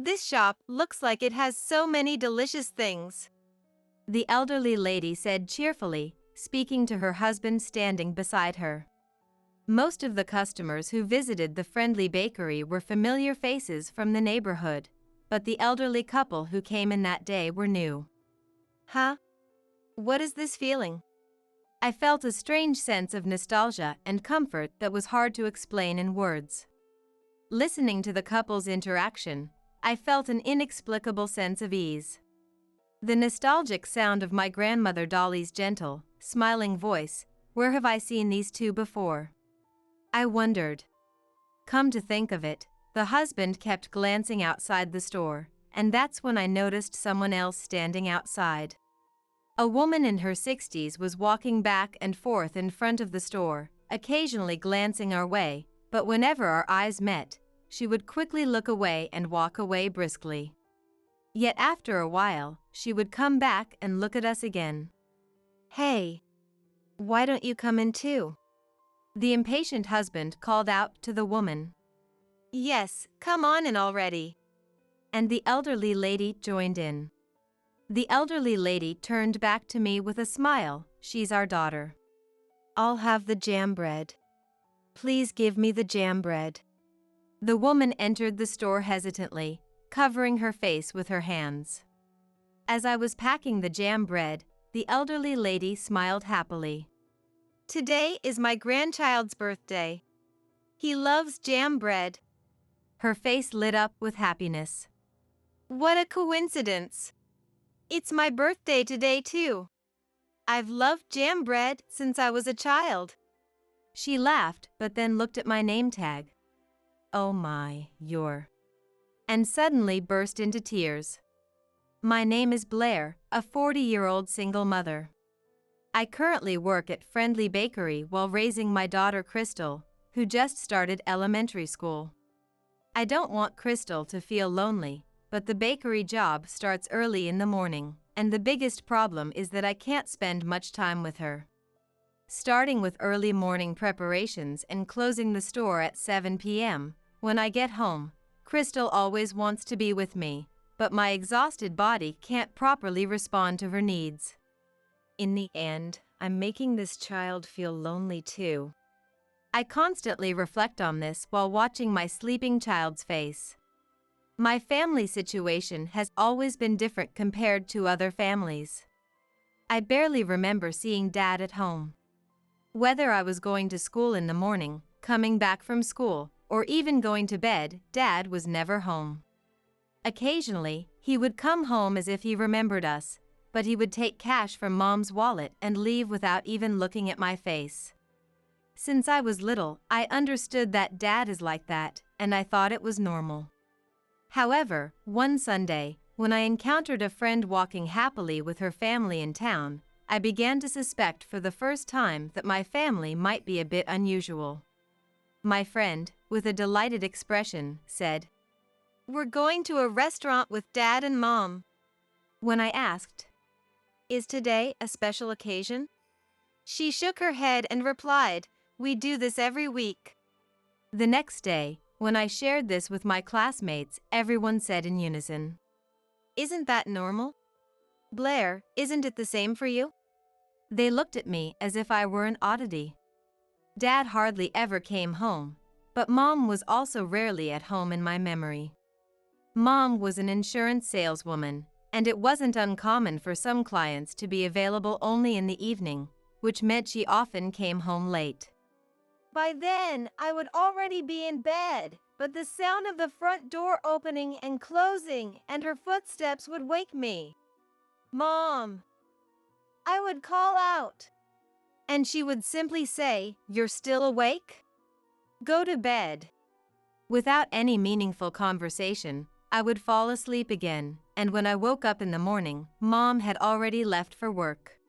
This shop looks like it has so many delicious things," the elderly lady said cheerfully, speaking to her husband standing beside her. Most of the customers who visited the friendly bakery were familiar faces from the neighborhood, but the elderly couple who came in that day were new. Huh? What is this feeling? I felt a strange sense of nostalgia and comfort that was hard to explain in words. Listening to the couple's interaction, I felt an inexplicable sense of ease. The nostalgic sound of my grandmother Dolly's gentle, smiling voice, "Where have I seen these two before?" I wondered. Come to think of it, the husband kept glancing outside the store, and that's when I noticed someone else standing outside. A woman in her 60s was walking back and forth in front of the store, occasionally glancing our way, but whenever our eyes met, she would quickly look away and walk away briskly. Yet after a while, she would come back and look at us again. "Hey, why don't you come in too?" the impatient husband called out to the woman. "Yes, come on in already." And the elderly lady joined in. The elderly lady turned back to me with a smile. "She's our daughter." "I'll have the jam bread. Please give me the jam bread." The woman entered the store hesitantly, covering her face with her hands. As I was packing the jam bread, the elderly lady smiled happily. "Today is my grandchild's birthday. He loves jam bread." Her face lit up with happiness. "What a coincidence! It's my birthday today too. I've loved jam bread since I was a child." She laughed, but then looked at my name tag. "Oh my, you're..." and suddenly burst into tears. "My name is Blair, a 40-year-old single mother. I currently work at Friendly Bakery while raising my daughter Crystal, who just started elementary school. I don't want Crystal to feel lonely, but the bakery job starts early in the morning, and the biggest problem is that I can't spend much time with her. Starting with early morning preparations and closing the store at 7 p.m., when I get home, Crystal always wants to be with me, but my exhausted body can't properly respond to her needs. In the end, I'm making this child feel lonely too. I constantly reflect on this while watching my sleeping child's face. My family situation has always been different compared to other families. I barely remember seeing Dad at home. Whether I was going to school in the morning, coming back from school, or even going to bed, Dad was never home. Occasionally, he would come home as if he remembered us, but he would take cash from Mom's wallet and leave without even looking at my face. Since I was little, I understood that Dad is like that, and I thought it was normal. However, one Sunday, when I encountered a friend walking happily with her family in town, I began to suspect for the first time that my family might be a bit unusual. My friend, with a delighted expression, said, "We're going to a restaurant with Dad and Mom." When I asked, "Is today a special occasion?" she shook her head and replied, "We do this every week." The next day, when I shared this with my classmates, everyone said in unison, "Isn't that normal? Blair, isn't it the same for you?" They looked at me as if I were an oddity. Dad hardly ever came home, but Mom was also rarely at home in my memory. Mom was an insurance saleswoman, and it wasn't uncommon for some clients to be available only in the evening, which meant she often came home late. By then, I would already be in bed, but the sound of the front door opening and closing and her footsteps would wake me. "Mom!" I would call out, and she would simply say, "You're still awake? Go to bed." Without any meaningful conversation, I would fall asleep again, and when I woke up in the morning, Mom had already left for work.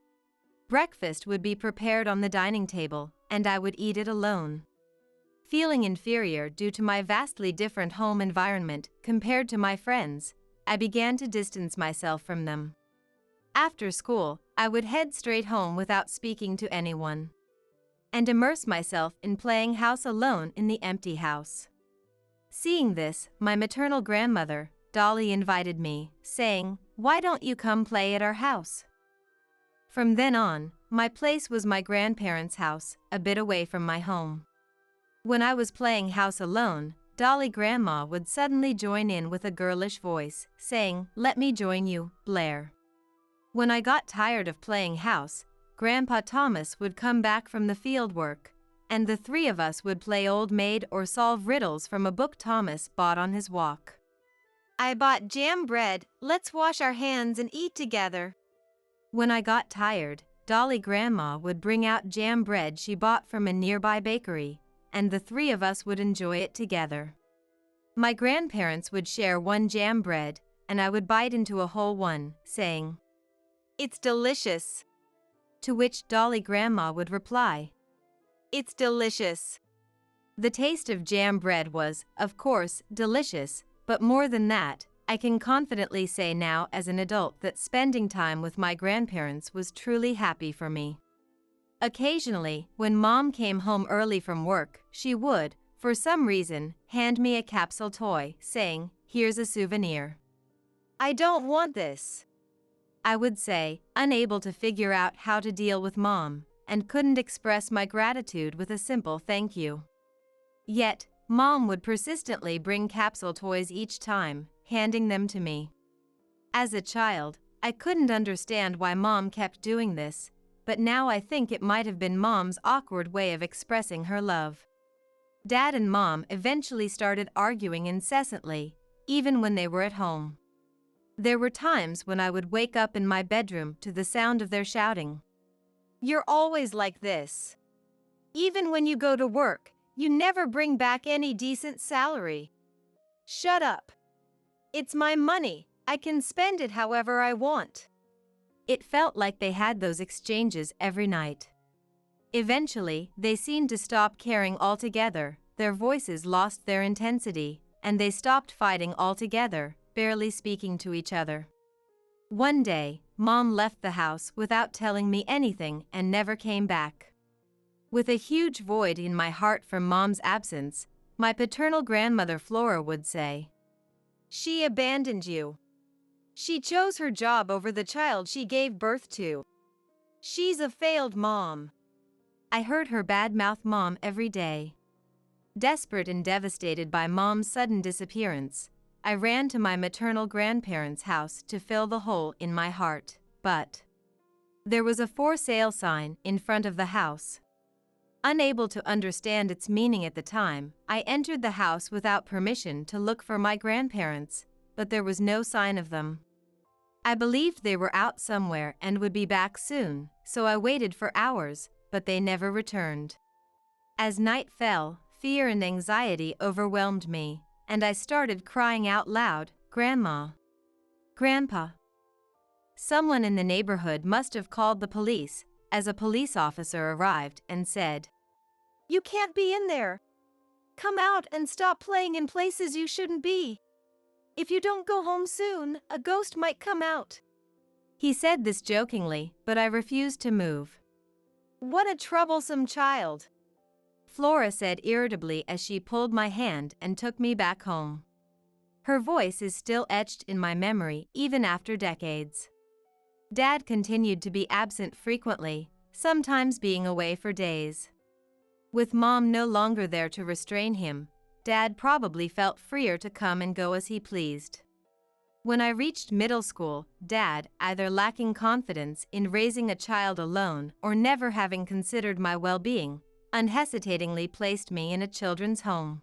Breakfast would be prepared on the dining table, and I would eat it alone. Feeling inferior due to my vastly different home environment compared to my friends, I began to distance myself from them. After school, I would head straight home without speaking to anyone, and immerse myself in playing house alone in the empty house. Seeing this, my maternal grandmother, Dolly invited me, saying, "Why don't you come play at our house?" From then on, my place was my grandparents' house, a bit away from my home. When I was playing house alone, Dolly Grandma would suddenly join in with a girlish voice, saying, "Let me join you, Blair." When I got tired of playing house, Grandpa Thomas would come back from the field work, and the three of us would play old maid or solve riddles from a book Thomas bought on his walk. "I bought jam bread, let's wash our hands and eat together." When I got tired, Dolly Grandma would bring out jam bread she bought from a nearby bakery, and the three of us would enjoy it together. My grandparents would share one jam bread, and I would bite into a whole one, saying, "It's delicious." To which Dolly Grandma would reply, "It's delicious." The taste of jam bread was, of course, delicious, but more than that, I can confidently say now as an adult that spending time with my grandparents was truly happy for me. Occasionally, when Mom came home early from work, she would, for some reason, hand me a capsule toy, saying, "Here's a souvenir." "I don't want this," I would say, unable to figure out how to deal with Mom, and couldn't express my gratitude with a simple thank you. Yet, Mom would persistently bring capsule toys each time, handing them to me. As a child, I couldn't understand why Mom kept doing this, but now I think it might have been Mom's awkward way of expressing her love. Dad and Mom eventually started arguing incessantly, even when they were at home. There were times when I would wake up in my bedroom to the sound of their shouting. "You're always like this. Even when you go to work, you never bring back any decent salary. Shut up. It's my money, I can spend it however I want." It felt like they had those exchanges every night. Eventually, they seemed to stop caring altogether, their voices lost their intensity, and they stopped fighting altogether, barely speaking to each other. One day, Mom left the house without telling me anything and never came back. With a huge void in my heart from Mom's absence, my paternal grandmother Flora would say, "She abandoned you. She chose her job over the child she gave birth to. She's a failed mom." I heard her badmouth Mom every day. Desperate and devastated by Mom's sudden disappearance, I ran to my maternal grandparents' house to fill the hole in my heart, but there was a for sale sign in front of the house. Unable to understand its meaning at the time, I entered the house without permission to look for my grandparents, but there was no sign of them. I believed they were out somewhere and would be back soon, so I waited for hours, but they never returned. As night fell, fear and anxiety overwhelmed me, and I started crying out loud, "Grandma! Grandpa!" Someone in the neighborhood must have called the police, as a police officer arrived and said, "You can't be in there. Come out and stop playing in places you shouldn't be. If you don't go home soon, a ghost might come out." He said this jokingly, but I refused to move. "What a troublesome child," Flora said irritably as she pulled my hand and took me back home. Her voice is still etched in my memory even after decades. Dad continued to be absent frequently, sometimes being away for days. With Mom no longer there to restrain him, Dad probably felt freer to come and go as he pleased. When I reached middle school, Dad, either lacking confidence in raising a child alone or never having considered my well-being, unhesitatingly placed me in a children's home.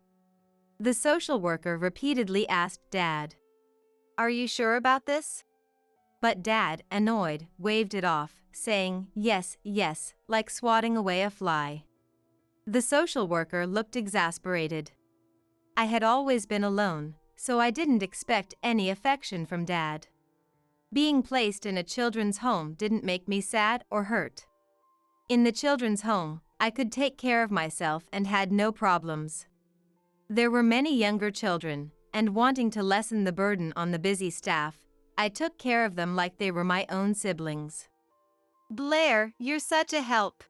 The social worker repeatedly asked Dad, "Are you sure about this?" But Dad, annoyed, waved it off, saying, "Yes, yes," like swatting away a fly. The social worker looked exasperated. I had always been alone, so I didn't expect any affection from Dad. Being placed in a children's home didn't make me sad or hurt. In the children's home, I could take care of myself and had no problems. There were many younger children, and wanting to lessen the burden on the busy staff, I took care of them like they were my own siblings. "Blair, you're such a help.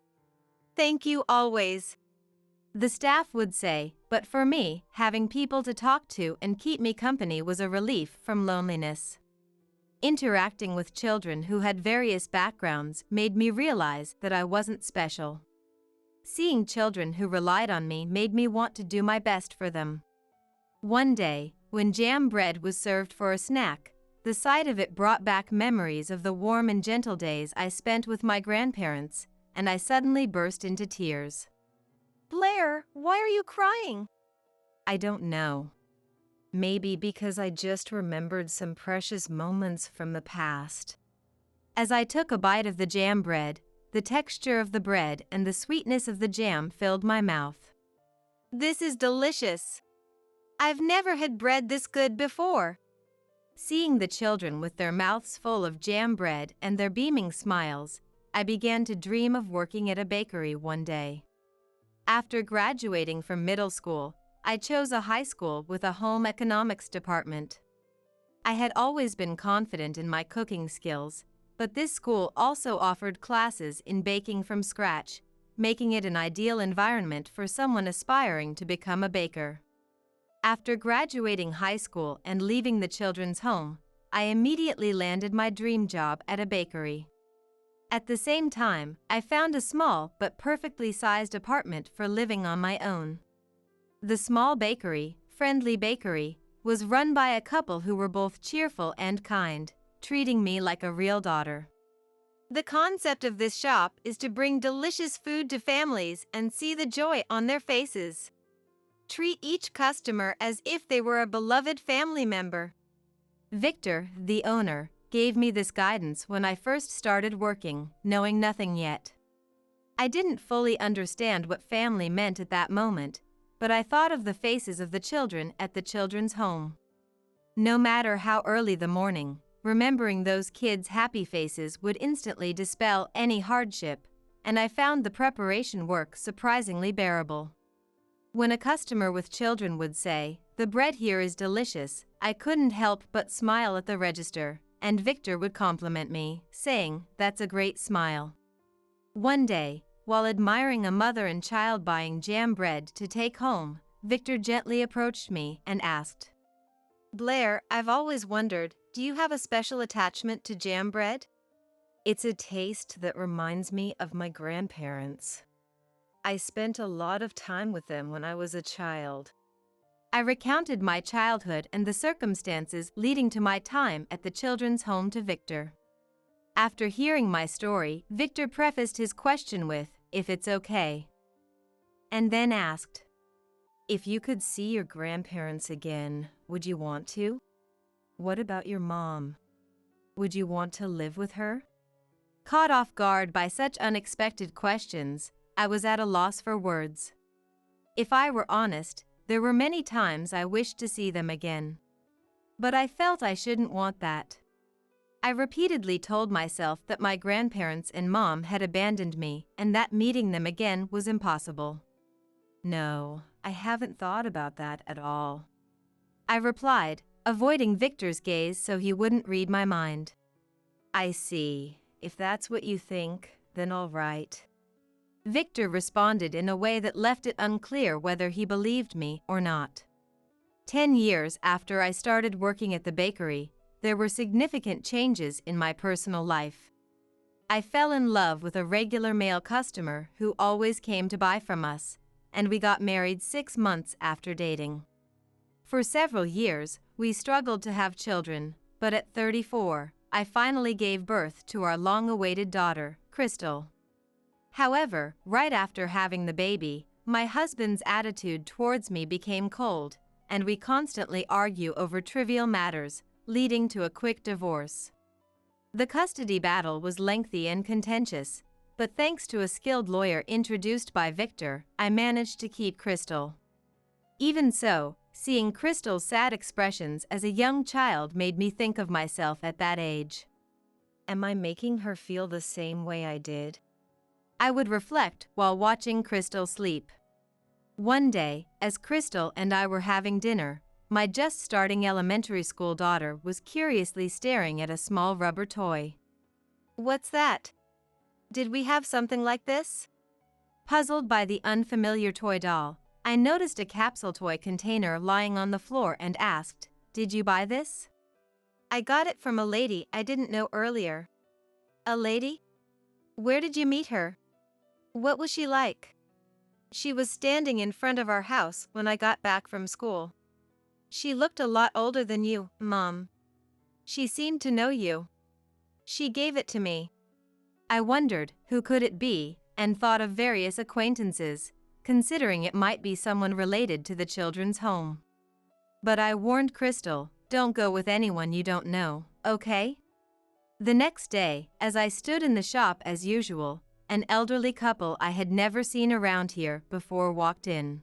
Thank you always." The staff would say, but for me, having people to talk to and keep me company was a relief from loneliness. Interacting with children who had various backgrounds made me realize that I wasn't special. Seeing children who relied on me made me want to do my best for them. One day, when jam bread was served for a snack, the sight of it brought back memories of the warm and gentle days I spent with my grandparents, and I suddenly burst into tears. Blair, why are you crying? I don't know. Maybe because I just remembered some precious moments from the past. As I took a bite of the jam bread, the texture of the bread and the sweetness of the jam filled my mouth. This is delicious. I've never had bread this good before. Seeing the children with their mouths full of jam bread and their beaming smiles, I began to dream of working at a bakery one day. After graduating from middle school, I chose a high school with a home economics department. I had always been confident in my cooking skills, but this school also offered classes in baking from scratch, making it an ideal environment for someone aspiring to become a baker. After graduating high school and leaving the children's home, I immediately landed my dream job at a bakery. At the same time, I found a small but perfectly sized apartment for living on my own. The small bakery, Friendly Bakery, was run by a couple who were both cheerful and kind, treating me like a real daughter. The concept of this shop is to bring delicious food to families and see the joy on their faces. Treat each customer as if they were a beloved family member. Victor, the owner, gave me this guidance when I first started working, knowing nothing yet. I didn't fully understand what family meant at that moment, but I thought of the faces of the children at the children's home. No matter how early the morning, remembering those kids' happy faces would instantly dispel any hardship, and I found the preparation work surprisingly bearable. When a customer with children would say, "The bread here is delicious," I couldn't help but smile at the register, and Victor would compliment me, saying, "That's a great smile." One day, while admiring a mother and child buying jam bread to take home, Victor gently approached me and asked, Blair, I've always wondered, do you have a special attachment to jam bread? "It's a taste that reminds me of my grandparents. I spent a lot of time with them when I was a child." I recounted my childhood and the circumstances leading to my time at the children's home to Victor. After hearing my story, Victor prefaced his question with, "If it's okay," and then asked, "If you could see your grandparents again, would you want to? What about your mom? Would you want to live with her?" Caught off guard by such unexpected questions, I was at a loss for words. If I were honest, there were many times I wished to see them again. But I felt I shouldn't want that. I repeatedly told myself that my grandparents and mom had abandoned me and that meeting them again was impossible. "No, I haven't thought about that at all," I replied, avoiding Victor's gaze so he wouldn't read my mind. "I see. If that's what you think, then all right." Victor responded in a way that left it unclear whether he believed me or not. 10 years after I started working at the bakery, there were significant changes in my personal life. I fell in love with a regular male customer who always came to buy from us, and we got married 6 months after dating. For several years, we struggled to have children, but at 34, I finally gave birth to our long-awaited daughter, Crystal. However, right after having the baby, my husband's attitude towards me became cold, and we constantly argue over trivial matters, leading to a quick divorce. The custody battle was lengthy and contentious, but thanks to a skilled lawyer introduced by Victor, I managed to keep Crystal. Even so, seeing Crystal's sad expressions as a young child made me think of myself at that age. Am I making her feel the same way I did? I would reflect while watching Crystal sleep. One day, as Crystal and I were having dinner, my just starting elementary school daughter was curiously staring at a small rubber toy. What's that? Did we have something like this? Puzzled by the unfamiliar toy doll, I noticed a capsule toy container lying on the floor and asked, "Did you buy this?" I got it from a lady I didn't know earlier. A lady? Where did you meet her? What was she like? She was standing in front of our house when I got back from school. She looked a lot older than you, Mom. She seemed to know you. She gave it to me. I wondered who could it be and thought of various acquaintances, considering it might be someone related to the children's home. But I warned Crystal, don't go with anyone you don't know, okay? The next day, as I stood in the shop as usual, an elderly couple I had never seen around here before walked in.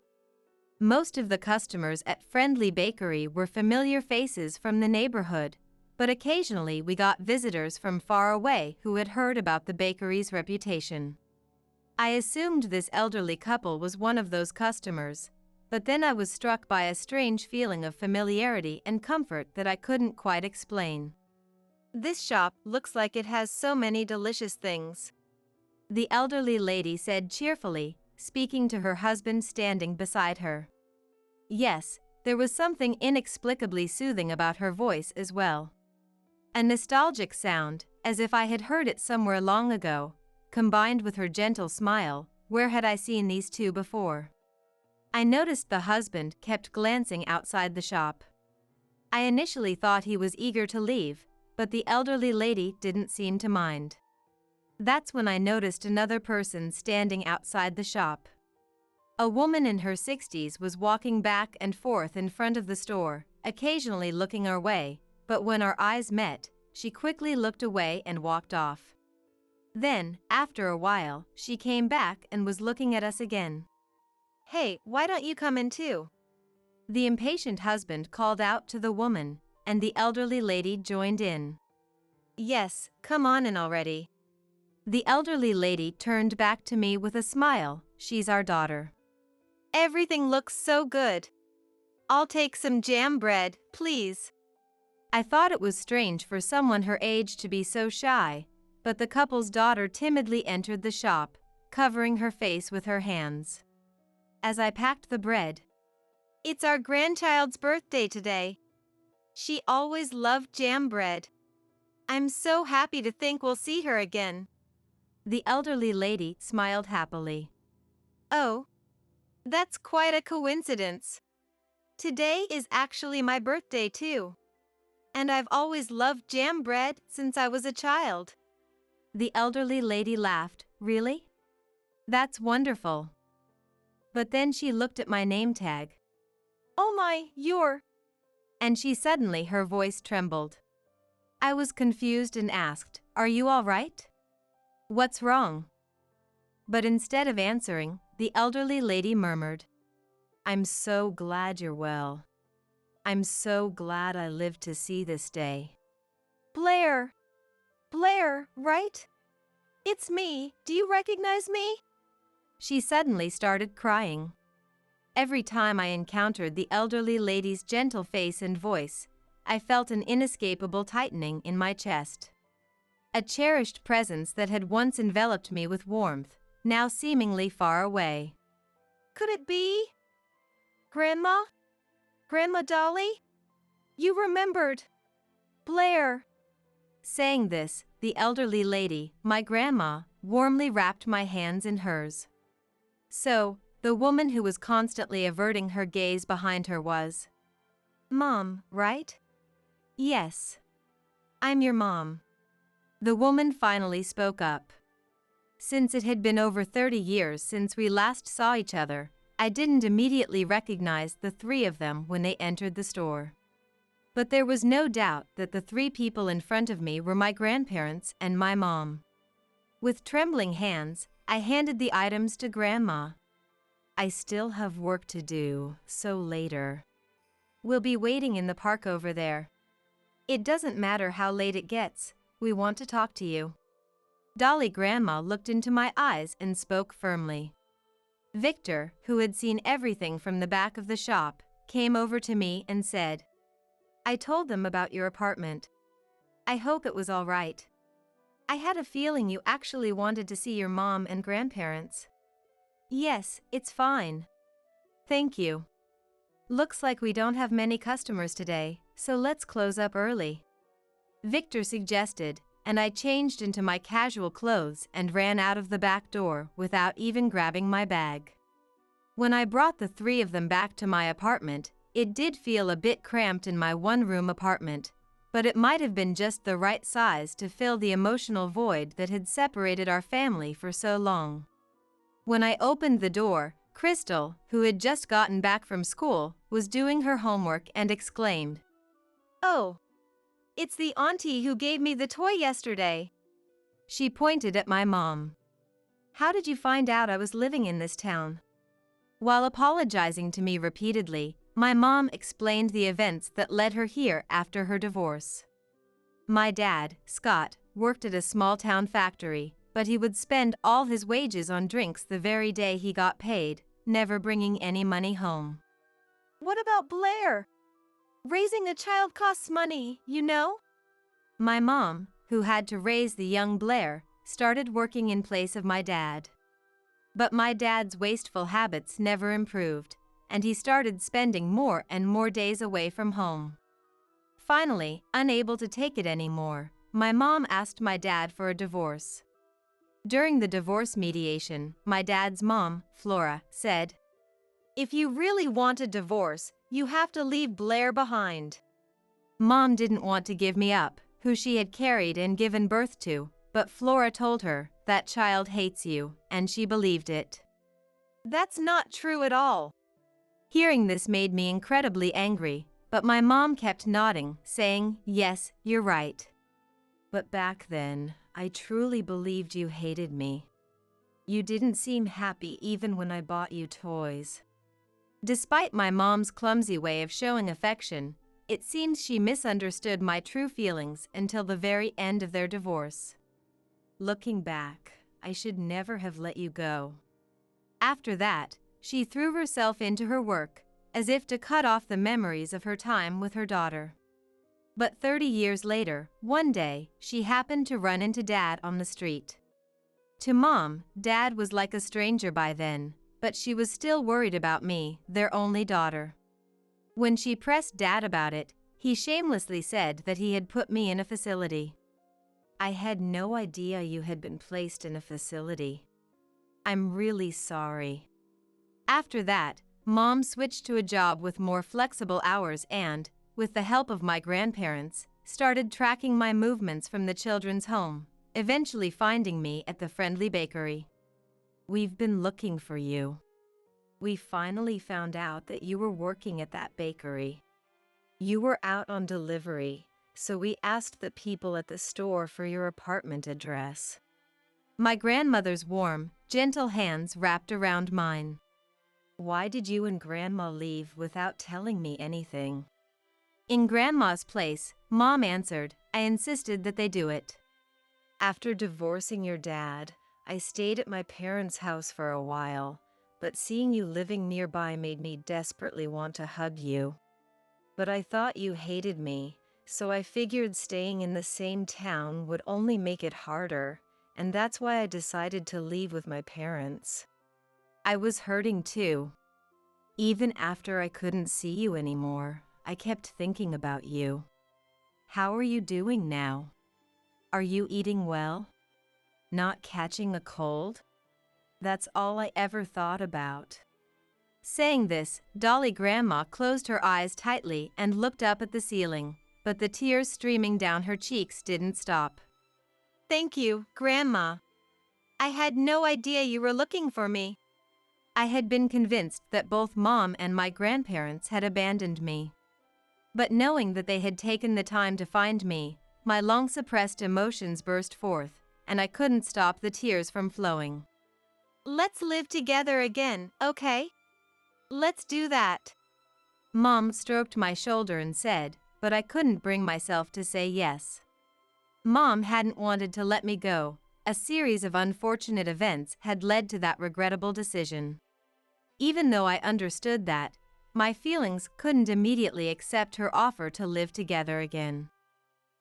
Most of the customers at Friendly Bakery were familiar faces from the neighborhood, but occasionally we got visitors from far away who had heard about the bakery's reputation. I assumed this elderly couple was one of those customers, but then I was struck by a strange feeling of familiarity and comfort that I couldn't quite explain. This shop looks like it has so many delicious things, the elderly lady said cheerfully, speaking to her husband standing beside her. Yes, there was something inexplicably soothing about her voice as well. A nostalgic sound, as if I had heard it somewhere long ago, combined with her gentle smile. Where had I seen these two before? I noticed the husband kept glancing outside the shop. I initially thought he was eager to leave, but the elderly lady didn't seem to mind. That's when I noticed another person standing outside the shop. A woman in her 60s was walking back and forth in front of the store, occasionally looking our way, but when our eyes met, she quickly looked away and walked off. Then, after a while, she came back and was looking at us again. "Hey, why don't you come in too?" The impatient husband called out to the woman, and the elderly lady joined in. "Yes, come on in already." The elderly lady turned back to me with a smile. She's our daughter. "Everything looks so good. I'll take some jam bread, please." I thought it was strange for someone her age to be so shy, but the couple's daughter timidly entered the shop, covering her face with her hands. As I packed the bread, "It's our grandchild's birthday today. She always loved jam bread. I'm so happy to think we'll see her again." the elderly lady smiled happily. "Oh, that's quite a coincidence. Today is actually my birthday too. And I've always loved jam bread since I was a child." The elderly lady laughed. Really? That's wonderful. But then she looked at my name tag. "Oh my, you're..." And her voice trembled. I was confused and asked, "Are you all right? What's wrong?" But instead of answering, the elderly lady murmured, "I'm so glad you're well. I'm so glad I lived to see this day." "Blair. Blair, right? It's me. Do you recognize me?" She suddenly started crying. Every time I encountered the elderly lady's gentle face and voice, I felt an inescapable tightening in my chest. A cherished presence that had once enveloped me with warmth, now seemingly far away. "Could it be Grandma? Grandma Dolly? You remembered. Blair." Saying this, the elderly lady, my grandma, warmly wrapped my hands in hers. So, the woman who was constantly averting her gaze behind her was Mom, right? Yes. I'm your mom. The woman finally spoke up. Since it had been over 30 years since we last saw each other, I didn't immediately recognize the three of them when they entered the store. But there was no doubt that the three people in front of me were my grandparents and my mom. With trembling hands, I handed the items to Grandma. "I still have work to do, so later. We'll be waiting in the park over there. It doesn't matter how late it gets, we want to talk to you." Dolly Grandma looked into my eyes and spoke firmly. Victor, who had seen everything from the back of the shop, came over to me and said, "I told them about your apartment. I hope it was all right. I had a feeling you actually wanted to see your mom and grandparents." Yes, it's fine. Thank you. Looks like we don't have many customers today, so let's close up early. Victor suggested, and I changed into my casual clothes and ran out of the back door without even grabbing my bag. When I brought the three of them back to my apartment, it did feel a bit cramped in my one-room apartment, but it might have been just the right size to fill the emotional void that had separated our family for so long. When I opened the door, Crystal, who had just gotten back from school, was doing her homework and exclaimed, "Oh, it's the auntie who gave me the toy yesterday." She pointed at my mom. How did you find out I was living in this town? While apologizing to me repeatedly, my mom explained the events that led her here after her divorce. My dad, Scott, worked at a small-town factory, but he would spend all his wages on drinks the very day he got paid, never bringing any money home. "What about Blair? Raising a child costs money, you know?" My mom, who had to raise the young Blair, started working in place of my dad. But my dad's wasteful habits never improved, and he started spending more and more days away from home. Finally, unable to take it anymore, my mom asked my dad for a divorce. During the divorce mediation, my dad's mom, Flora, said, "If you really want a divorce, you have to leave Blair behind." Mom didn't want to give me up, who she had carried and given birth to, but Flora told her, "That child hates you," and she believed it. "That's not true at all." Hearing this made me incredibly angry, but my mom kept nodding, saying, "Yes, you're right. But back then, I truly believed you hated me. You didn't seem happy even when I bought you toys." Despite my mom's clumsy way of showing affection, it seems she misunderstood my true feelings until the very end of their divorce. Looking back, I should never have let you go. After that, she threw herself into her work, as if to cut off the memories of her time with her daughter. But 30 years later, one day, she happened to run into Dad on the street. To Mom, Dad was like a stranger by then, but she was still worried about me, their only daughter. When she pressed Dad about it, he shamelessly said that he had put me in a facility. I had no idea you had been placed in a facility. I'm really sorry. After that, Mom switched to a job with more flexible hours and, with the help of my grandparents, started tracking my movements from the children's home, eventually finding me at the friendly bakery. "We've been looking for you. We finally found out that you were working at that bakery. You were out on delivery, so we asked the people at the store for your apartment address." My grandmother's warm, gentle hands wrapped around mine. "Why did you and Grandma leave without telling me anything?" In Grandma's place, Mom answered, "I insisted that they do it. After divorcing your dad, I stayed at my parents' house for a while, but seeing you living nearby made me desperately want to hug you. But I thought you hated me, so I figured staying in the same town would only make it harder, and that's why I decided to leave with my parents. I was hurting too. Even after I couldn't see you anymore, I kept thinking about you. How are you doing now? Are you eating well? Not catching a cold? That's all I ever thought about." Saying this, Dolly Grandma closed her eyes tightly and looked up at the ceiling, but the tears streaming down her cheeks didn't stop. "Thank you, Grandma. I had no idea you were looking for me." I had been convinced that both Mom and my grandparents had abandoned me. But knowing that they had taken the time to find me, my long-suppressed emotions burst forth, and I couldn't stop the tears from flowing. "Let's live together again, okay? Let's do that." Mom stroked my shoulder and said, but I couldn't bring myself to say yes. Mom hadn't wanted to let me go. A series of unfortunate events had led to that regrettable decision. Even though I understood that, my feelings couldn't immediately accept her offer to live together again.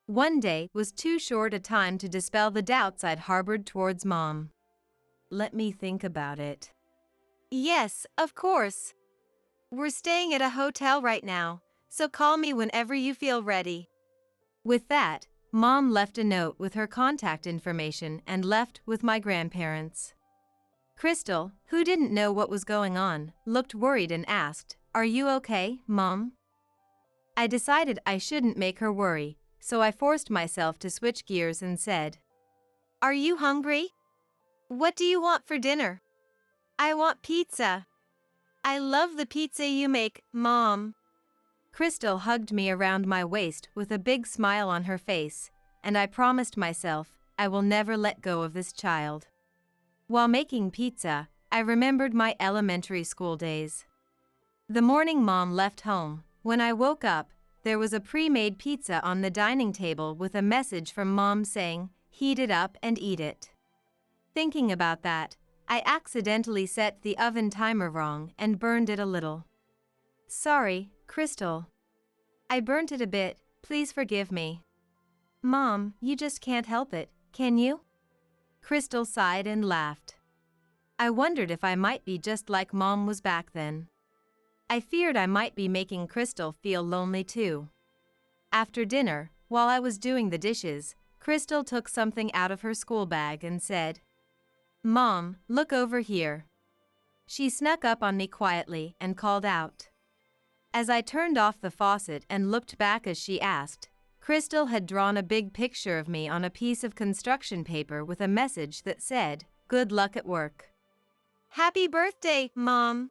One day was too short a time to dispel the doubts I'd harbored towards Mom. "Let me think about it." Yes, of course. We're staying at a hotel right now, so call me whenever you feel ready. With that, Mom left a note with her contact information and left with my grandparents. Crystal, who didn't know what was going on, looked worried and asked, "Are you okay, Mom?" I decided I shouldn't make her worry, so I forced myself to switch gears and said, Are you hungry? What do you want for dinner? I want pizza. I love the pizza you make, Mom. Crystal hugged me around my waist with a big smile on her face, and I promised myself I will never let go of this child. While making pizza, I remembered my elementary school days. The morning Mom left home, when I woke up, there was a pre-made pizza on the dining table with a message from Mom saying, "Heat it up and eat it." Thinking about that, I accidentally set the oven timer wrong and burned it a little. Sorry, Crystal. I burnt it a bit, please forgive me. Mom, you just can't help it, can you? Crystal sighed and laughed. I wondered if I might be just like Mom was back then. I feared I might be making Crystal feel lonely too. After dinner, while I was doing the dishes, Crystal took something out of her school bag and said, "Mom, look over here." She snuck up on me quietly and called out. As I turned off the faucet and looked back as she asked, Crystal had drawn a big picture of me on a piece of construction paper with a message that said, "Good luck at work." Happy birthday, Mom.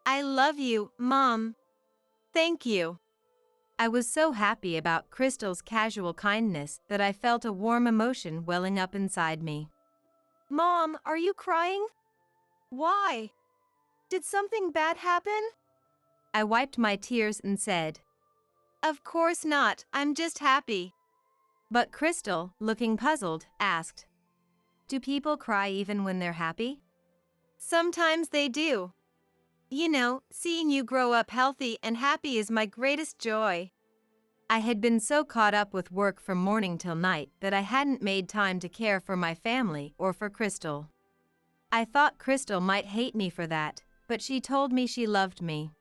I love you, Mom. Thank you. I was so happy about Crystal's casual kindness that I felt a warm emotion welling up inside me. Mom, are you crying? Why? Did something bad happen? I wiped my tears and said, Of course not, I'm just happy. But Crystal, looking puzzled, asked, "Do people cry even when they're happy?" Sometimes they do. You know, seeing you grow up healthy and happy is my greatest joy. I had been so caught up with work from morning till night that I hadn't made time to care for my family or for Crystal. I thought Crystal might hate me for that, but she told me she loved me.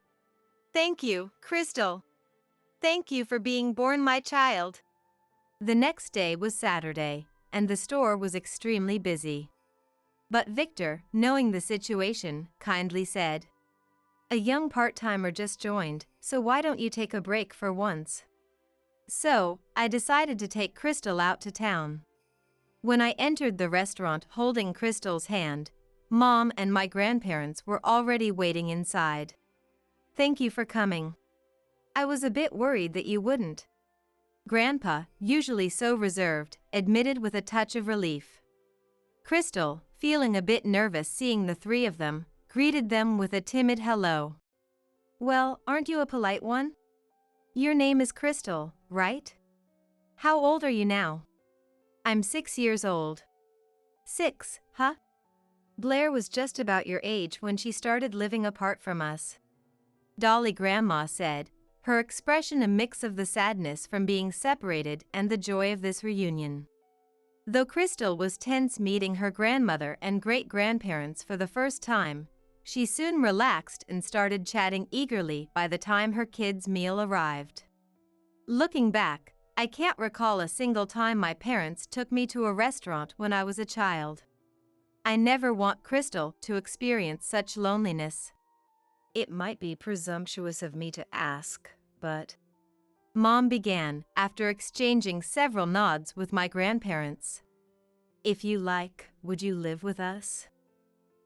Thank you, Crystal. Thank you for being born my child. The next day was Saturday, and the store was extremely busy. But Victor, knowing the situation, kindly said, "A young part-timer just joined, so why don't you take a break for once?" So, I decided to take Crystal out to town. When I entered the restaurant holding Crystal's hand, Mom and my grandparents were already waiting inside. "Thank you for coming. I was a bit worried that you wouldn't." Grandpa, usually so reserved, admitted with a touch of relief. Crystal, feeling a bit nervous seeing the three of them, greeted them with a timid hello. "Well, aren't you a polite one? Your name is Crystal, right? How old are you now?" "I'm 6 years old." "6, huh? Blair was just about your age when she started living apart from us," Dolly Grandma said, her expression a mix of the sadness from being separated and the joy of this reunion. Though Crystal was tense meeting her grandmother and great-grandparents for the first time, she soon relaxed and started chatting eagerly by the time her kids' meal arrived. Looking back, I can't recall a single time my parents took me to a restaurant when I was a child. I never want Crystal to experience such loneliness. "It might be presumptuous of me to ask, but," Mom began, after exchanging several nods with my grandparents, "if you like, would you live with us?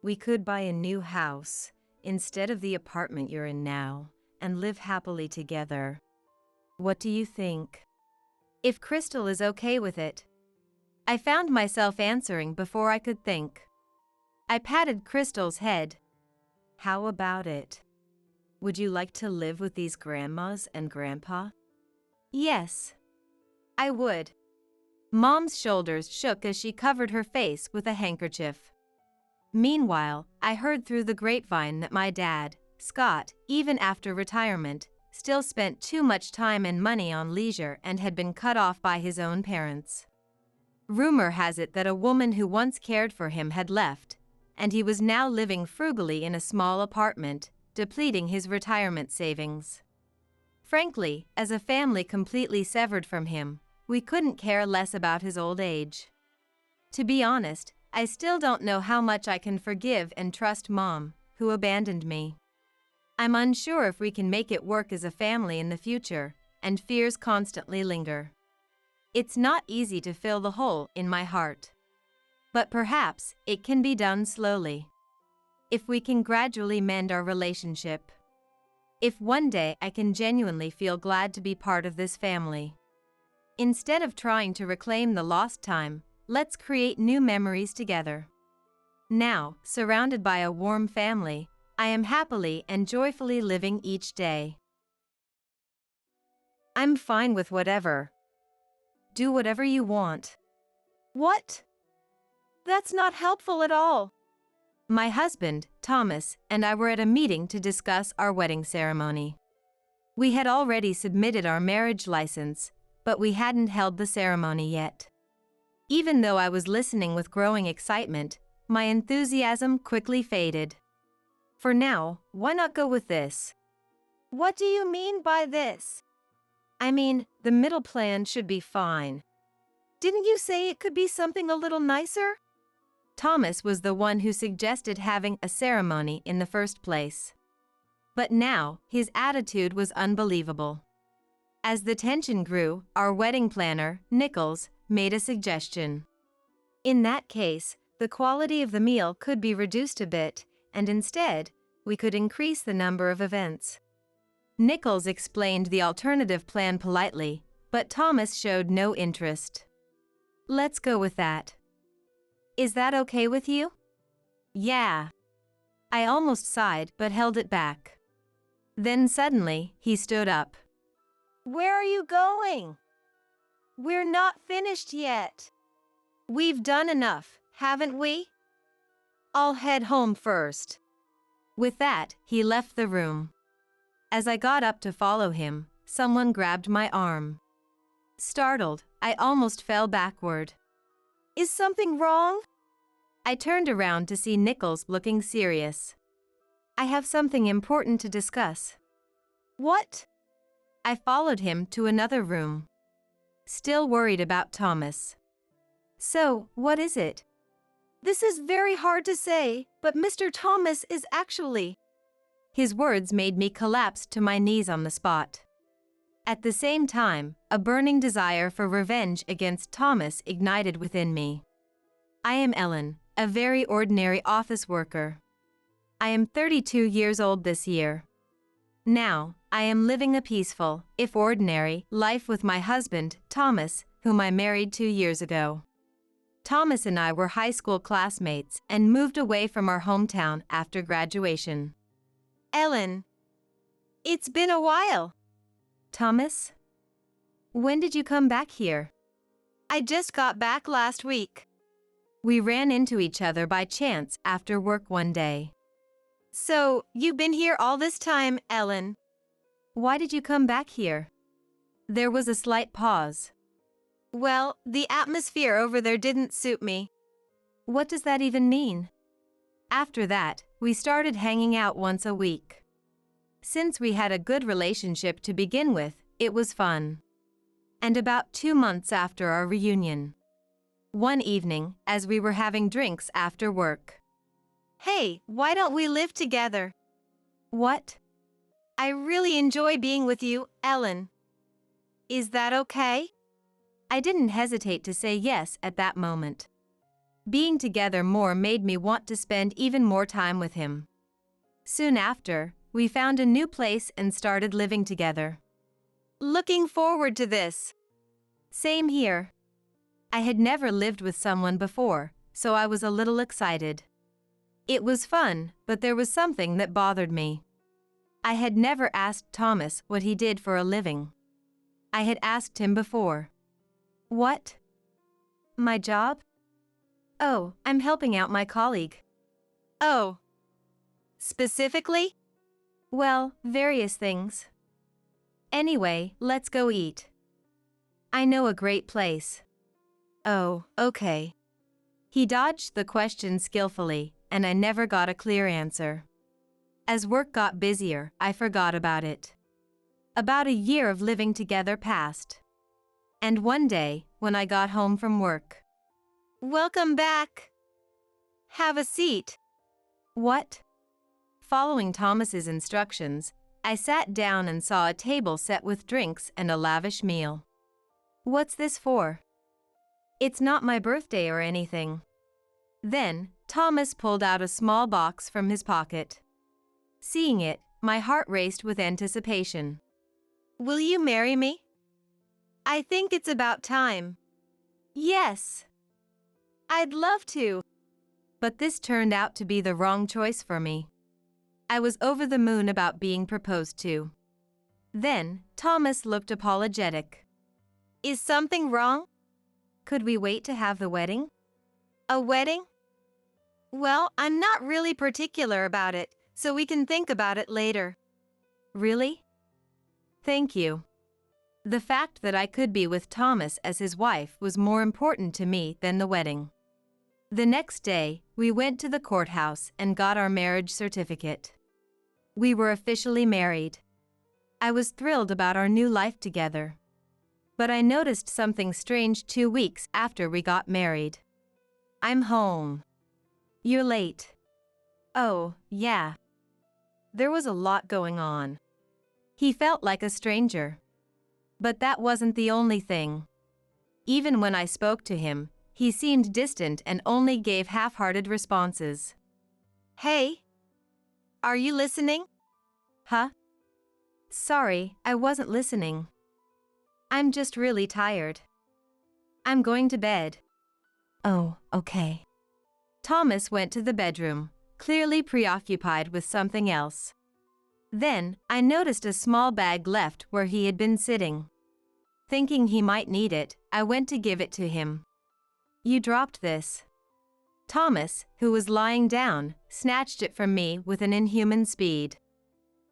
We could buy a new house, instead of the apartment you're in now, and live happily together. What do you think? If Crystal is okay with it." I found myself answering before I could think. I patted Crystal's head. "How about it? Would you like to live with these grandmas and grandpa?" "Yes, I would." Mom's shoulders shook as she covered her face with a handkerchief. Meanwhile, I heard through the grapevine that my dad, Scott, even after retirement, still spent too much time and money on leisure and had been cut off by his own parents. Rumor has it that a woman who once cared for him had left, and he was now living frugally in a small apartment, depleting his retirement savings. Frankly, as a family completely severed from him, we couldn't care less about his old age. To be honest, I still don't know how much I can forgive and trust Mom, who abandoned me. I'm unsure if we can make it work as a family in the future, and fears constantly linger. It's not easy to fill the hole in my heart. But perhaps it can be done slowly. If we can gradually mend our relationship. If one day I can genuinely feel glad to be part of this family. Instead of trying to reclaim the lost time, let's create new memories together. Now, surrounded by a warm family, I am happily and joyfully living each day. I'm fine with whatever. Do whatever you want. What? That's not helpful at all. My husband, Thomas, and I were at a meeting to discuss our wedding ceremony. We had already submitted our marriage license, but we hadn't held the ceremony yet. Even though I was listening with growing excitement, my enthusiasm quickly faded. For now, why not go with this? What do you mean by this? I mean, the middle plan should be fine. Didn't you say it could be something a little nicer? Thomas was the one who suggested having a ceremony in the first place. But now, his attitude was unbelievable. As the tension grew, our wedding planner, Nichols, made a suggestion. In that case, the quality of the meal could be reduced a bit, and instead, we could increase the number of events. Nichols explained the alternative plan politely, but Thomas showed no interest. Let's go with that. Is that okay with you? Yeah. I almost sighed but held it back. Then suddenly, he stood up. Where are you going? We're not finished yet. We've done enough, haven't we? I'll head home first. With that, he left the room. As I got up to follow him, someone grabbed my arm. Startled, I almost fell backward. Is something wrong? I turned around to see Nichols looking serious. I have something important to discuss. What? I followed him to another room. Still worried about Thomas. So, what is it? This is very hard to say, but Mr. Thomas is actually... His words made me collapse to my knees on the spot. At the same time, a burning desire for revenge against Thomas ignited within me. I am Ellen, a very ordinary office worker. I am 32 years old this year. Now, I am living a peaceful, if ordinary, life with my husband, Thomas, whom I married 2 years ago. Thomas and I were high school classmates and moved away from our hometown after graduation. Ellen. It's been a while. Thomas? When did you come back here? I just got back last week. We ran into each other by chance after work one day. So, you've been here all this time, Ellen. Why did you come back here? There was a slight pause. Well, the atmosphere over there didn't suit me. What does that even mean? After that, we started hanging out once a week. Since we had a good relationship to begin with, it was fun. And about 2 months after our reunion. One evening, as we were having drinks after work. Hey, why don't we live together? What? I really enjoy being with you, Ellen. Is that okay? I didn't hesitate to say yes at that moment. Being together more made me want to spend even more time with him. Soon after, we found a new place and started living together. Looking forward to this. Same here. I had never lived with someone before, so I was a little excited. It was fun, but there was something that bothered me. I had never asked Thomas what he did for a living. I had asked him before. What? My job? Oh, I'm helping out my colleague. Oh. Specifically? Well, various things. Anyway, let's go eat. I know a great place. Oh, okay. He dodged the question skillfully, and I never got a clear answer. As work got busier, I forgot about it. About a year of living together passed. And one day, when I got home from work. Welcome back. Have a seat. What? Following Thomas's instructions, I sat down and saw a table set with drinks and a lavish meal. What's this for? It's not my birthday or anything. Then, Thomas pulled out a small box from his pocket. Seeing it, my heart raced with anticipation. Will you marry me? I think it's about time. Yes. I'd love to. But this turned out to be the wrong choice for me. I was over the moon about being proposed to. Then, Thomas looked apologetic. Is something wrong? Could we wait to have the wedding? A wedding? Well, I'm not really particular about it, so we can think about it later. Really? Thank you. The fact that I could be with Thomas as his wife was more important to me than the wedding. The next day, we went to the courthouse and got our marriage certificate. We were officially married. I was thrilled about our new life together. But I noticed something strange 2 weeks after we got married. I'm home. You're late. Oh, yeah. There was a lot going on. He felt like a stranger. But that wasn't the only thing. Even when I spoke to him, he seemed distant and only gave half-hearted responses. Hey? Are you listening? Huh? Sorry, I wasn't listening. I'm just really tired. I'm going to bed. Oh, okay. Thomas went to the bedroom, clearly preoccupied with something else. Then, I noticed a small bag left where he had been sitting. Thinking he might need it, I went to give it to him. You dropped this. Thomas, who was lying down, snatched it from me with an inhuman speed.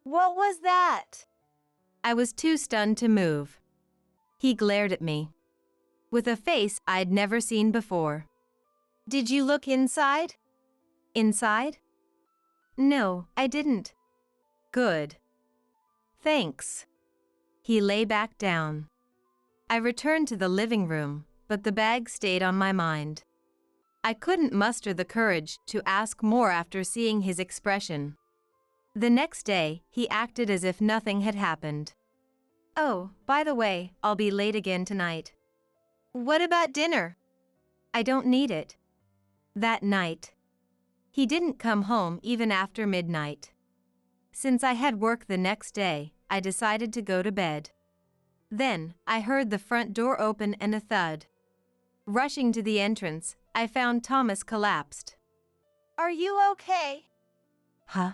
What was that? I was too stunned to move. He glared at me with a face I'd never seen before. Did you look inside? Inside? No, I didn't. Good. Thanks. He lay back down. I returned to the living room, but the bag stayed on my mind. I couldn't muster the courage to ask more after seeing his expression. The next day, he acted as if nothing had happened. Oh, by the way, I'll be late again tonight. What about dinner? I don't need it. That night. He didn't come home even after midnight. Since I had work the next day, I decided to go to bed. Then, I heard the front door open and a thud. Rushing to the entrance, I found Thomas collapsed. Are you okay? Huh?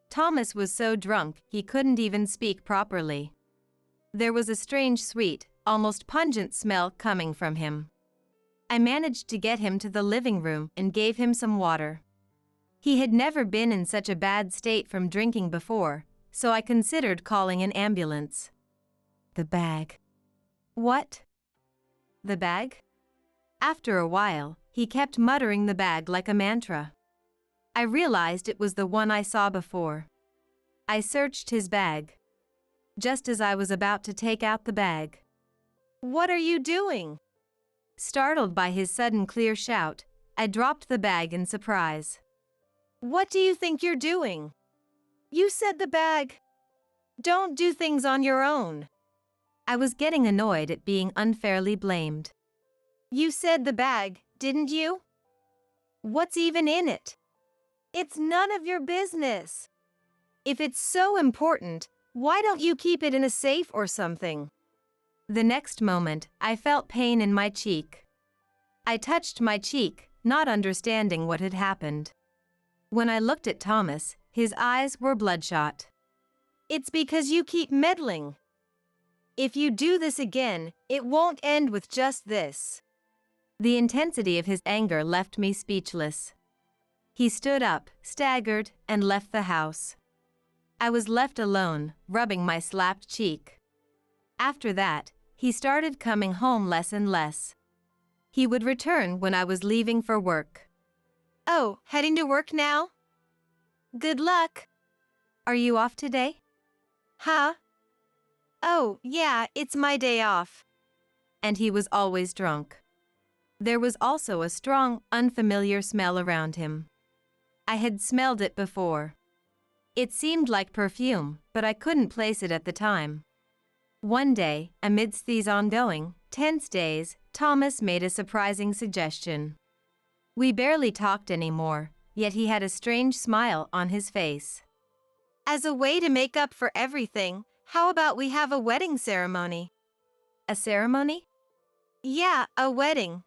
Thomas was so drunk he couldn't even speak properly. There was a strange sweet, almost pungent smell coming from him. I managed to get him to the living room and gave him some water. He had never been in such a bad state from drinking before, so I considered calling an ambulance. The bag. What? The bag? After a while, he kept muttering the bag like a mantra. I realized it was the one I saw before. I searched his bag. Just as I was about to take out the bag. What are you doing? Startled by his sudden clear shout, I dropped the bag in surprise. What do you think you're doing? You said the bag. Don't do things on your own. I was getting annoyed at being unfairly blamed. You said the bag, didn't you? What's even in it? It's none of your business. If it's so important, why don't you keep it in a safe or something? The next moment, I felt pain in my cheek. I touched my cheek, not understanding what had happened. When I looked at Thomas, his eyes were bloodshot. It's because you keep meddling. If you do this again, it won't end with just this. The intensity of his anger left me speechless. He stood up, staggered, and left the house. I was left alone, rubbing my slapped cheek. After that, he started coming home less and less. He would return when I was leaving for work. Oh, heading to work now? Good luck. Are you off today? Huh? Oh, yeah, it's my day off. And he was always drunk. There was also a strong, unfamiliar smell around him. I had smelled it before. It seemed like perfume, but I couldn't place it at the time. One day, amidst these ongoing, tense days, Thomas made a surprising suggestion. We barely talked anymore, yet he had a strange smile on his face. As a way to make up for everything, how about we have a wedding ceremony? A ceremony? Yeah, a wedding.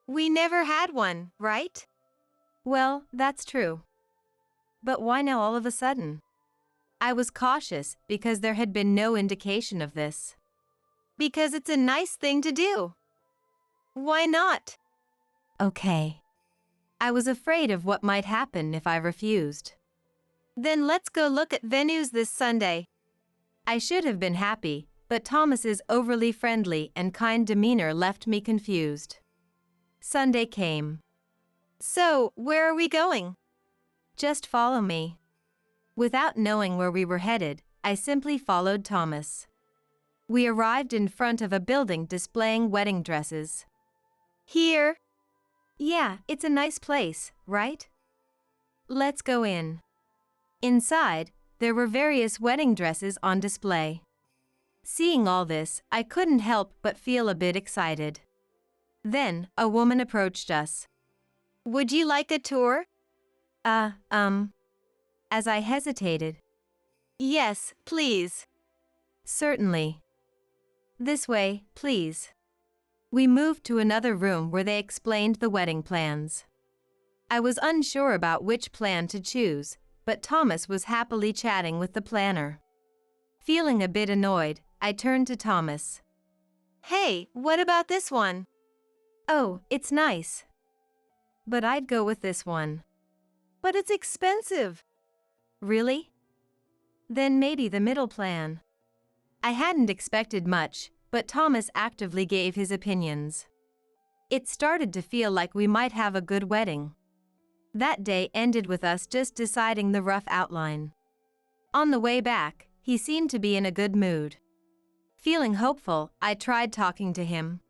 We never had one, right? Well, that's true. But why now all of a sudden? I was cautious because there had been no indication of this. Because it's a nice thing to do. Why not? Okay. I was afraid of what might happen if I refused. Then let's go look at venues this Sunday. I should have been happy, but Thomas's overly friendly and kind demeanor left me confused. Sunday came. So, where are we going? Just follow me. Without knowing where we were headed, I simply followed Thomas. We arrived in front of a building displaying wedding dresses. Here. Yeah, it's a nice place, right? Let's go in. Inside, there were various wedding dresses on display. Seeing all this, I couldn't help but feel a bit excited. Then, a woman approached us. Would you like a tour? As I hesitated. Yes, please. Certainly. This way, please. We moved to another room where they explained the wedding plans. I was unsure about which plan to choose, but Thomas was happily chatting with the planner. Feeling a bit annoyed, I turned to Thomas. Hey, what about this one? Oh, it's nice. But I'd go with this one. But it's expensive. Really? Then maybe the middle plan. I hadn't expected much, but Thomas actively gave his opinions. It started to feel like we might have a good wedding. That day ended with us just deciding the rough outline. On the way back, he seemed to be in a good mood. Feeling hopeful, I tried talking to him.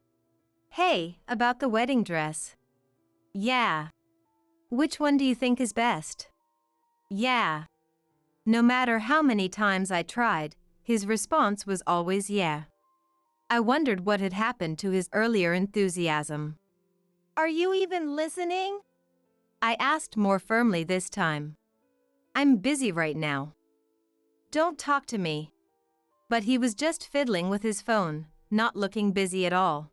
Hey, about the wedding dress. Yeah. Which one do you think is best? Yeah. No matter how many times I tried, his response was always yeah. I wondered what had happened to his earlier enthusiasm. Are you even listening? I asked more firmly this time. I'm busy right now. Don't talk to me. But he was just fiddling with his phone, not looking busy at all.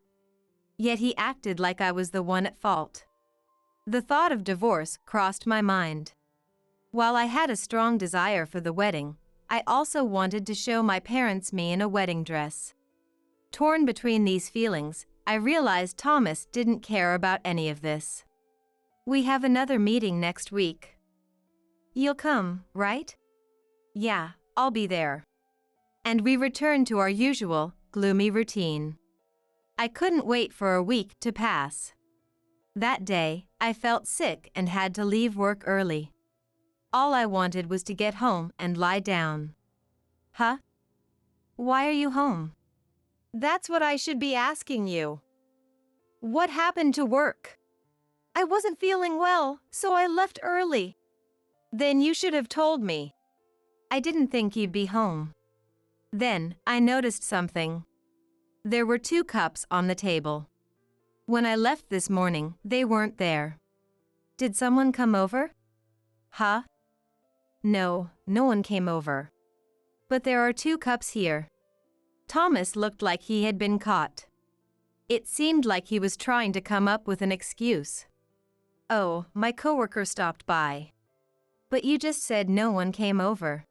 Yet he acted like I was the one at fault. The thought of divorce crossed my mind. While I had a strong desire for the wedding, I also wanted to show my parents me in a wedding dress. Torn between these feelings, I realized Thomas didn't care about any of this. We have another meeting next week. You'll come, right? Yeah, I'll be there. And we returned to our usual, gloomy routine. I couldn't wait for a week to pass. That day, I felt sick and had to leave work early. All I wanted was to get home and lie down. Huh? Why are you home? That's what I should be asking you. What happened to work? I wasn't feeling well, so I left early. Then you should have told me. I didn't think you'd be home. Then, I noticed something. There were 2 cups on the table. When I left this morning, they weren't there. Did someone come over? Huh? No, no one came over. But there are 2 cups here. Thomas looked like he had been caught. It seemed like he was trying to come up with an excuse. Oh, my coworker stopped by. But you just said no one came over.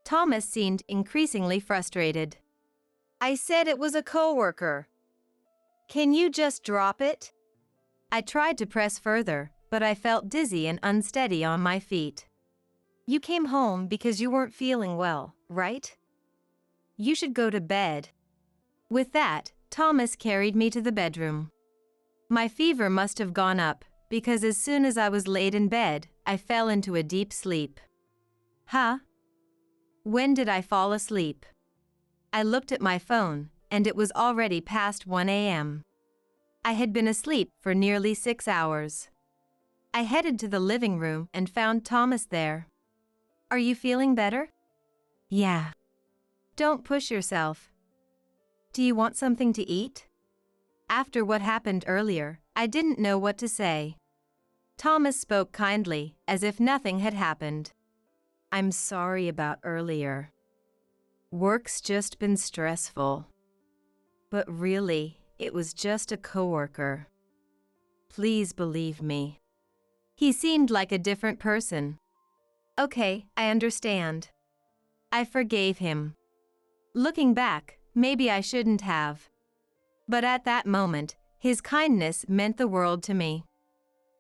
Thomas seemed increasingly frustrated. I said it was a coworker. Can you just drop it? I tried to press further, but I felt dizzy and unsteady on my feet. You came home because you weren't feeling well, right? You should go to bed. With that, Thomas carried me to the bedroom. My fever must have gone up, because as soon as I was laid in bed, I fell into a deep sleep. Huh? When did I fall asleep? I looked at my phone, and it was already past 1 a.m. I had been asleep for nearly 6 hours. I headed to the living room and found Thomas there. Are you feeling better? Yeah. Don't push yourself. Do you want something to eat? After what happened earlier, I didn't know what to say. Thomas spoke kindly, as if nothing had happened. I'm sorry about earlier. Work's just been stressful. But really, it was just a coworker. Please believe me. He seemed like a different person. Okay, I understand. I forgave him. Looking back, maybe I shouldn't have. But at that moment, his kindness meant the world to me.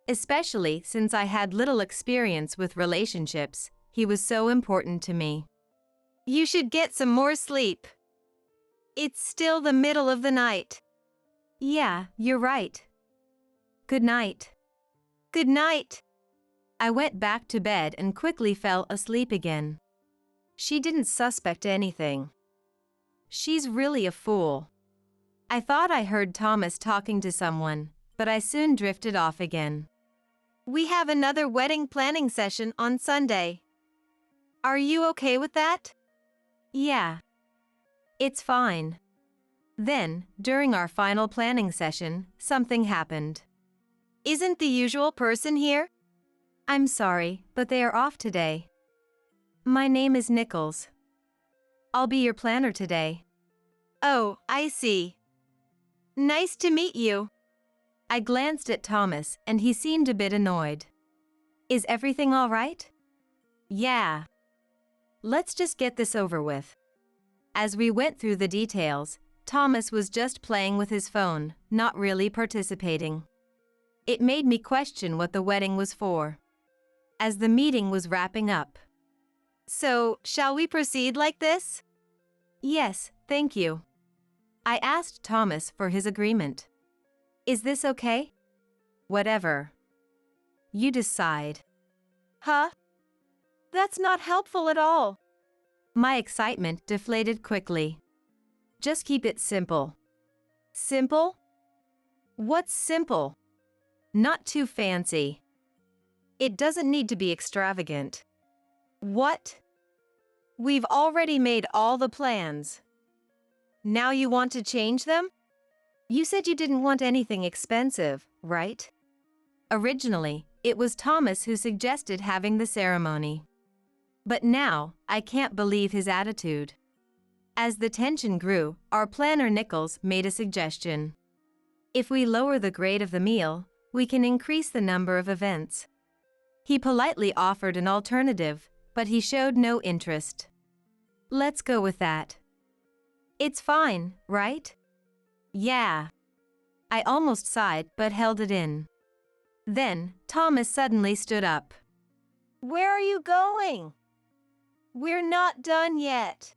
Especially since I had little experience with relationships, he was so important to me. You should get some more sleep. It's still the middle of the night. Yeah, you're right. Good night. Good night. I went back to bed and quickly fell asleep again. She didn't suspect anything. She's really a fool. I thought I heard Thomas talking to someone, but I soon drifted off again. We have another wedding planning session on Sunday. Are you okay with that? Yeah. It's fine. Then, during our final planning session, something happened. Isn't the usual person here? I'm sorry, but they are off today. My name is Nichols. I'll be your planner today. Oh, I see. Nice to meet you. I glanced at Thomas and he seemed a bit annoyed. Is everything all right? Yeah. Let's just get this over with. As we went through the details, Thomas was just playing with his phone, not really participating. It made me question what the wedding was for. As the meeting was wrapping up. So, shall we proceed like this? Yes, thank you. I asked Thomas for his agreement. Is this okay? Whatever. You decide. Huh? That's not helpful at all. My excitement deflated quickly. Just keep it simple. Simple? What's simple? Not too fancy. It doesn't need to be extravagant. What? We've already made all the plans. Now you want to change them? You said you didn't want anything expensive, right? Originally, it was Thomas who suggested having the ceremony. But now, I can't believe his attitude. As the tension grew, our planner Nichols made a suggestion. If we lower the grade of the meal, we can increase the number of events. He politely offered an alternative, but he showed no interest. Let's go with that. It's fine, right? Yeah. I almost sighed but held it in. Then, Thomas suddenly stood up. Where are you going? We're not done yet.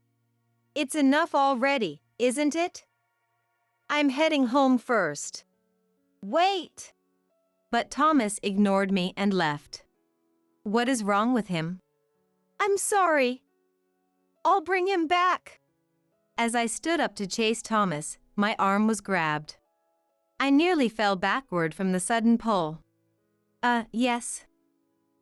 It's enough already, isn't it? I'm heading home first. Wait! But Thomas ignored me and left. What is wrong with him? I'm sorry. I'll bring him back. As I stood up to chase Thomas, my arm was grabbed. I nearly fell backward from the sudden pull. Yes.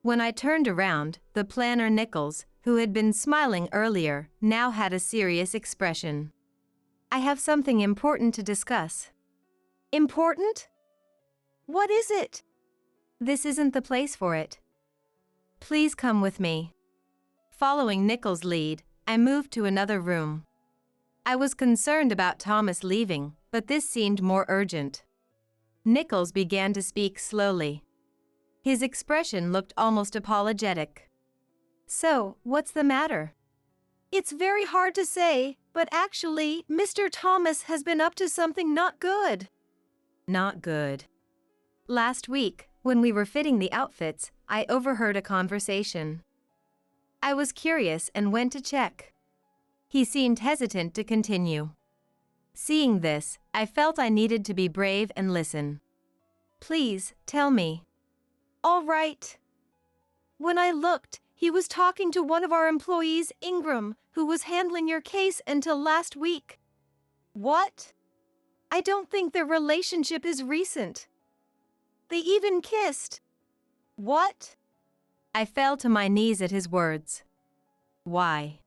When I turned around, the planner Nichols, who had been smiling earlier, now had a serious expression. I have something important to discuss. Important? What is it? This isn't the place for it. Please come with me. Following Nichols' lead, I moved to another room. I was concerned about Thomas leaving, but this seemed more urgent. Nichols began to speak slowly. His expression looked almost apologetic. So, what's the matter? It's very hard to say, but actually, Mr. Thomas has been up to something not good. Not good. Last week, when we were fitting the outfits, I overheard a conversation. I was curious and went to check. He seemed hesitant to continue. Seeing this, I felt I needed to be brave and listen. Please, tell me. all right. When I looked, he was talking to one of our employees, Ingram, who was handling your case until last week. What? I don't think their relationship is recent. They even kissed. What? I fell to my knees at his words. Why?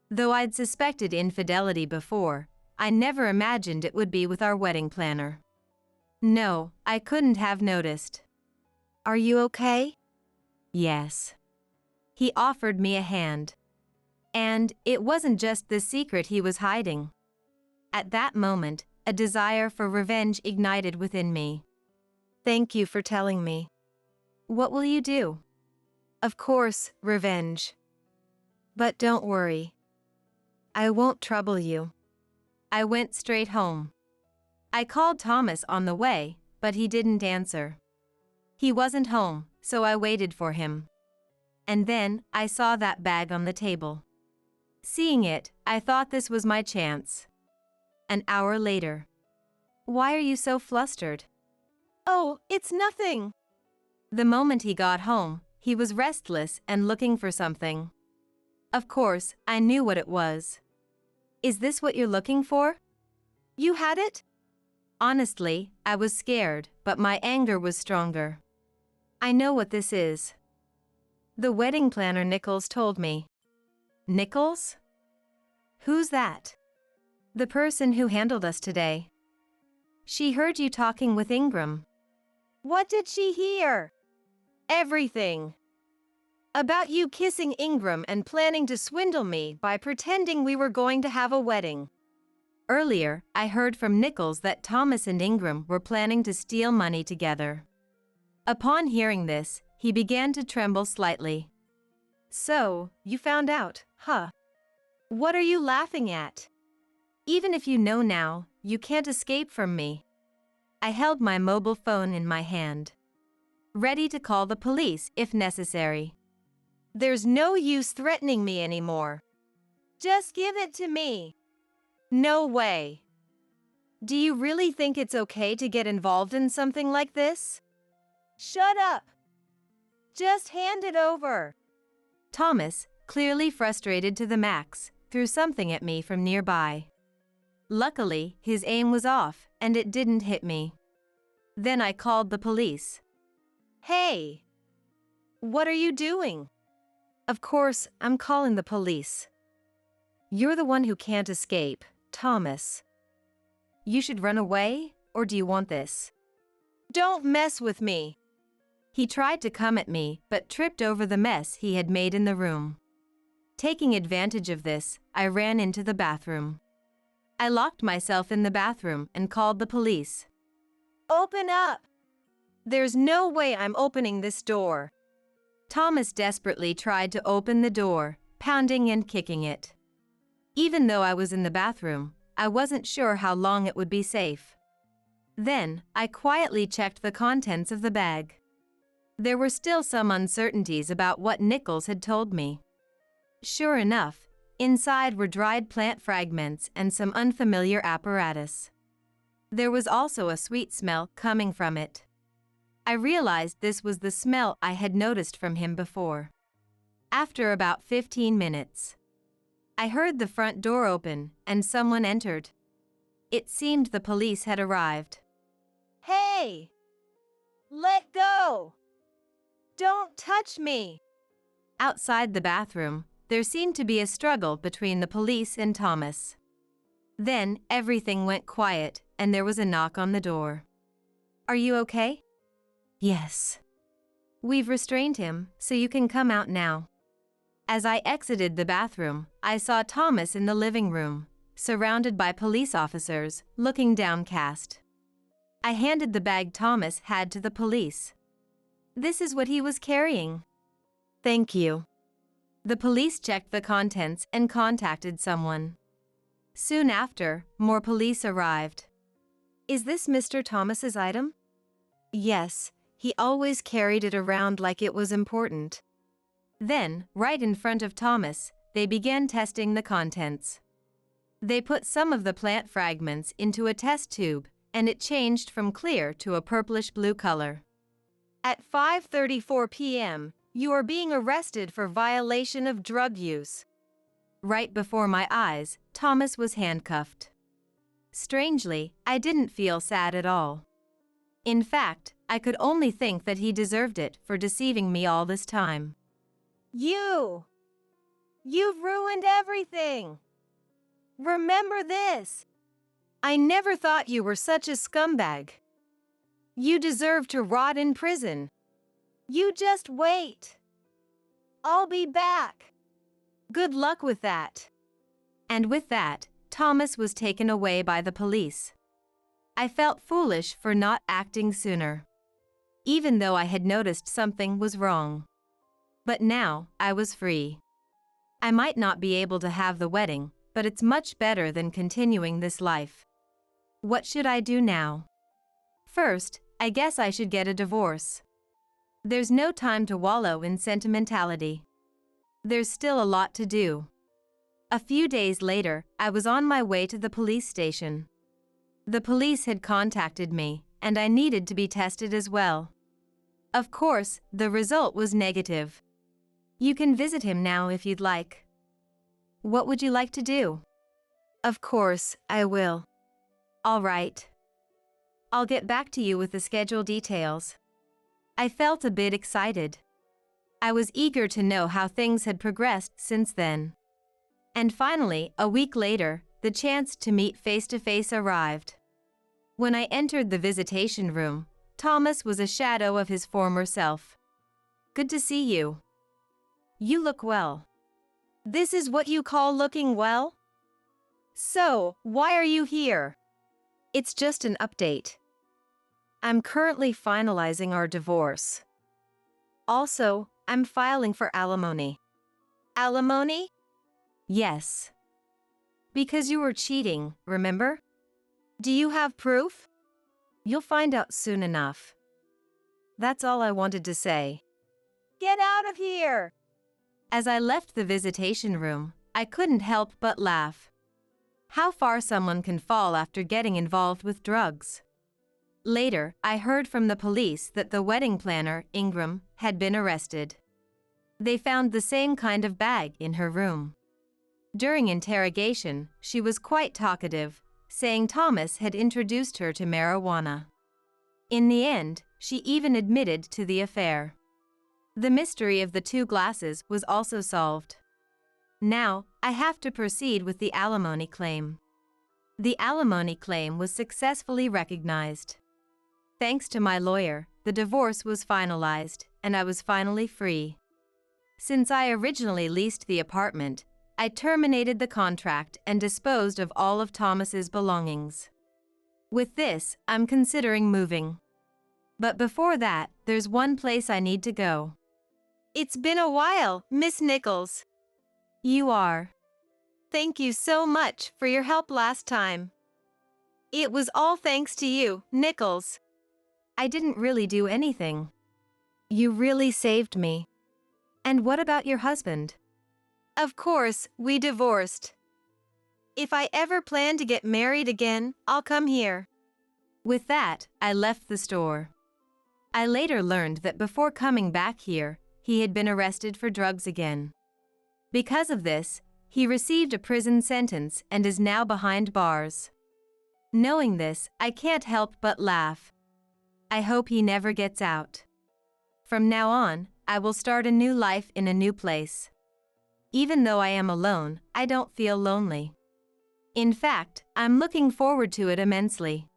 Though I'd suspected infidelity before, I never imagined it would be with our wedding planner. No, I couldn't have noticed. Are you okay? Yes. He offered me a hand. And it wasn't just the secret he was hiding. At that moment, a desire for revenge ignited within me. Thank you for telling me. What will you do? Of course, revenge. But don't worry. I won't trouble you. I went straight home. I called Thomas on the way, but he didn't answer. He wasn't home, so I waited for him. And then, I saw that bag on the table. Seeing it, I thought this was my chance. An hour later. Why are you so flustered? Oh, it's nothing. The moment he got home, he was restless and looking for something. Of course, I knew what it was. Is this what you're looking for? You had it? Honestly, I was scared, but my anger was stronger. I know what this is. The wedding planner Nichols told me. Nichols? Who's that? The person who handled us today. She heard you talking with Ingram. What did she hear? Everything. About you kissing Ingram and planning to swindle me by pretending we were going to have a wedding. Earlier, I heard from Nichols that Thomas and Ingram were planning to steal money together. Upon hearing this, he began to tremble slightly. So, you found out, huh? What are you laughing at? Even if you know now, you can't escape from me. I held my mobile phone in my hand, ready to call the police if necessary. There's no use threatening me anymore. Just give it to me. No way. Do you really think it's okay to get involved in something like this? Shut up. Just hand it over. Thomas, clearly frustrated to the max, threw something at me from nearby. Luckily, his aim was off, and it didn't hit me. Then I called the police. Hey! What are you doing? Of course, I'm calling the police. You're the one who can't escape, Thomas. You should run away, or do you want this? Don't mess with me. He tried to come at me, but tripped over the mess he had made in the room. Taking advantage of this, I ran into the bathroom. I locked myself in the bathroom and called the police. Open up! There's no way I'm opening this door. Thomas desperately tried to open the door, pounding and kicking it. Even though I was in the bathroom, I wasn't sure how long it would be safe. Then, I quietly checked the contents of the bag. There were still some uncertainties about what Nichols had told me. Sure enough, inside were dried plant fragments and some unfamiliar apparatus. There was also a sweet smell coming from it. I realized this was the smell I had noticed from him before. After about 15 minutes, I heard the front door open and someone entered. It seemed the police had arrived. Hey! Let go! Don't touch me! Outside the bathroom, there seemed to be a struggle between the police and Thomas. Then, everything went quiet, and there was a knock on the door. Are you okay? Yes. We've restrained him, so you can come out now. As I exited the bathroom, I saw Thomas in the living room, surrounded by police officers, looking downcast. I handed the bag Thomas had to the police. This is what he was carrying. Thank you. The police checked the contents and contacted someone. Soon after, more police arrived. Is this Mr. Thomas's item? Yes, he always carried it around like it was important. Then, right in front of Thomas, they began testing the contents. They put some of the plant fragments into a test tube, and it changed from clear to a purplish blue color. At 5:34 p.m., you are being arrested for violation of drug use. Right before my eyes, Thomas was handcuffed. Strangely, I didn't feel sad at all. In fact, I could only think that he deserved it for deceiving me all this time. You've ruined everything. Remember this. I never thought you were such a scumbag. You deserve to rot in prison. You just wait. I'll be back. Good luck with that. And with that, Thomas was taken away by the police. I felt foolish for not acting sooner, even though I had noticed something was wrong. But now, I was free. I might not be able to have the wedding, but it's much better than continuing this life. What should I do now? First, I guess I should get a divorce. There's no time to wallow in sentimentality. There's still a lot to do. A few days later, I was on my way to the police station. The police had contacted me, and I needed to be tested as well. Of course, the result was negative. You can visit him now if you'd like. What would you like to do? Of course, I will. All right. I'll get back to you with the schedule details. I felt a bit excited. I was eager to know how things had progressed since then. And finally, a week later, the chance to meet face-to-face arrived. When I entered the visitation room, Thomas was a shadow of his former self. Good to see you. You look well. This is what you call looking well? So, why are you here? It's just an update. I'm currently finalizing our divorce. Also, I'm filing for alimony. Alimony? Yes. Because you were cheating, remember? Do you have proof? You'll find out soon enough. That's all I wanted to say. Get out of here! As I left the visitation room, I couldn't help but laugh. How far someone can fall after getting involved with drugs. Later, I heard from the police that the wedding planner, Ingram, had been arrested. They found the same kind of bag in her room. During interrogation, she was quite talkative, saying Thomas had introduced her to marijuana. In the end, she even admitted to the affair. The mystery of the 2 glasses was also solved. Now, I have to proceed with the alimony claim. The alimony claim was successfully recognized. Thanks to my lawyer, the divorce was finalized, and I was finally free. Since I originally leased the apartment, I terminated the contract and disposed of all of Thomas's belongings. With this, I'm considering moving. But before that, there's one place I need to go. It's been a while, Miss Nichols. You are. Thank you so much for your help last time. It was all thanks to you, Nichols. I didn't really do anything. You really saved me. And what about your husband? Of course, we divorced. If I ever plan to get married again, I'll come here. With that, I left the store. I later learned that before coming back here, he had been arrested for drugs again. Because of this, he received a prison sentence and is now behind bars. Knowing this, I can't help but laugh. I hope he never gets out. From now on, I will start a new life in a new place. Even though I am alone, I don't feel lonely. In fact, I'm looking forward to it immensely.